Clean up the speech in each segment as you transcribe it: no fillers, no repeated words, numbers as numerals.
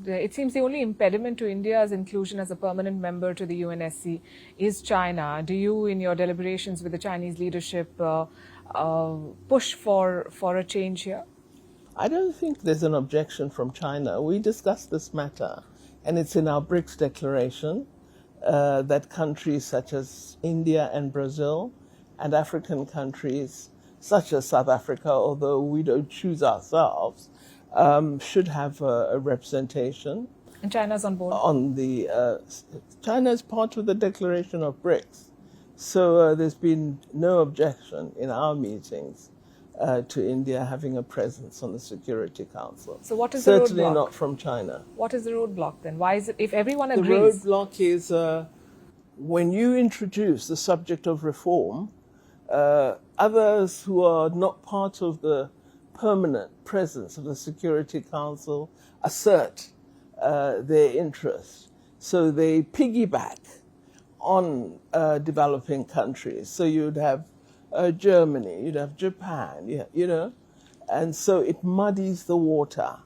it seems the only impediment to India's inclusion as a permanent member to the UNSC is China. Do you, in your deliberations with the Chinese leadership, push for a change here? I don't think there's an objection from China. We discussed this matter, and it's in our BRICS declaration that countries such as India and Brazil and African countries such as South Africa, although we don't choose ourselves, should have a representation. And China's on board? China is part of the declaration of BRICS. So there's been no objection in our meetings to India having a presence on the Security Council. So what is certainly the roadblock? Not from China. What is the roadblock then? Why is it, if everyone agrees? The roadblock is when you introduce the subject of reform, others who are not part of the permanent presence of the Security Council assert their interest. So they piggyback on developing countries. So you'd have Germany, you'd have Japan, you know, and so it muddies the water.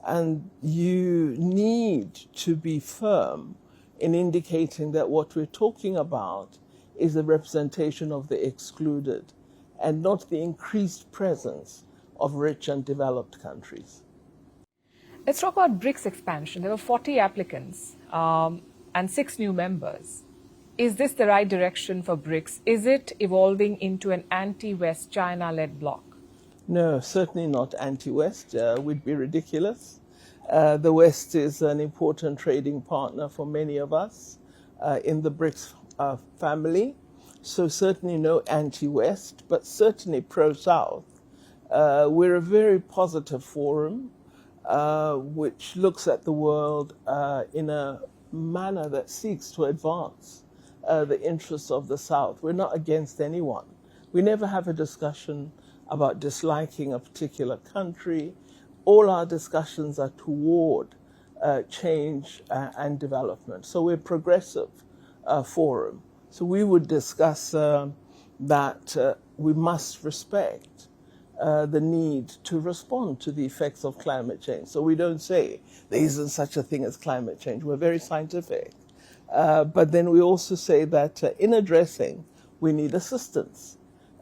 And you need to be firm in indicating that what we're talking about is the representation of the excluded and not the increased presence of rich and developed countries. Let's talk about BRICS expansion. There were 40 applicants and 6 new members. Is this the right direction for BRICS? Is it evolving into an anti-West China-led bloc? No, certainly not anti-West. We'd be ridiculous. The West is an important trading partner for many of us in the BRICS family. So certainly no anti-West, but certainly pro-South. We're a very positive forum which looks at the world in a manner that seeks to advance the interests of the South. We're not against anyone. We never have a discussion about disliking a particular country. All our discussions are toward change and development. So we're a progressive forum. So we would discuss that we must respect the need to respond to the effects of climate change. So we don't say there isn't such a thing as climate change. We're very scientific. But then we also say that in addressing, we need assistance.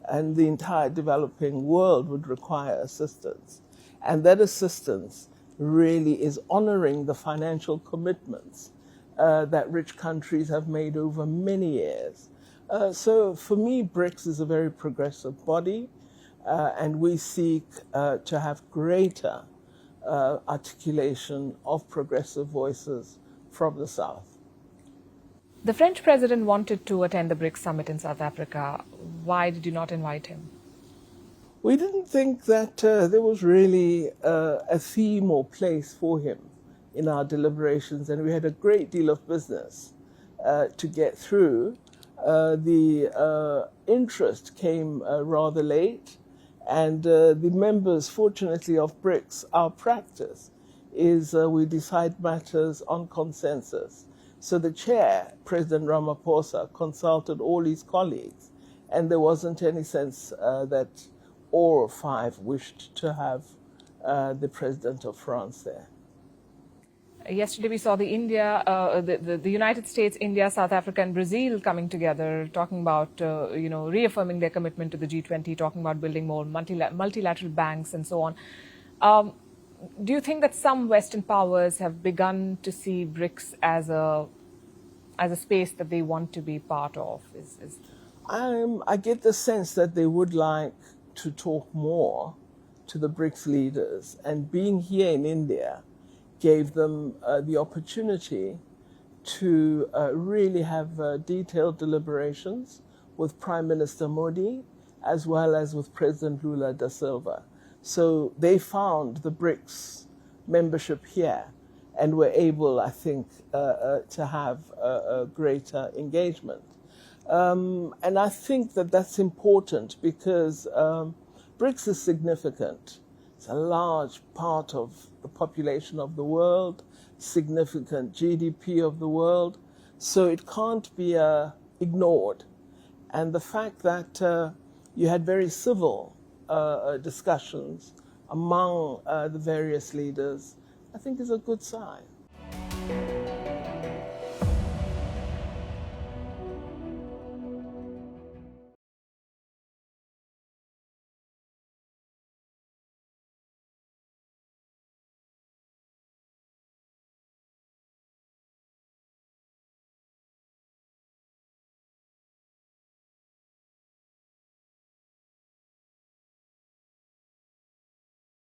And the entire developing world would require assistance. And that assistance really is honoring the financial commitments that rich countries have made over many years. So for me, BRICS is a very progressive body, and we seek to have greater articulation of progressive voices from the South. The French president wanted to attend the BRICS summit in South Africa. Why did you not invite him? We didn't think that there was really a theme or place for him in our deliberations, and we had a great deal of business to get through. The interest came rather late, and the members, fortunately, of BRICS, our practice is we decide matters on consensus. So the chair, President Ramaphosa, consulted all his colleagues, and there wasn't any sense that all 5 wished to have the president of France there. Yesterday we saw the United States, India, South Africa and Brazil coming together, talking about, reaffirming their commitment to the G20, talking about building more multilateral banks and so on. Do you think that some Western powers have begun to see BRICS as a space that they want to be part of? I get the sense that they would like to talk more to the BRICS leaders, and being here in India gave them the opportunity to really have detailed deliberations with Prime Minister Modi as well as with President Lula da Silva. So they found the BRICS membership here and were able, I think, to have a greater engagement. And I think that that's important because BRICS is significant. It's a large part of the population of the world, significant GDP of the world, so it can't be ignored. And the fact that you had very civil discussions among the various leaders, I think is a good sign.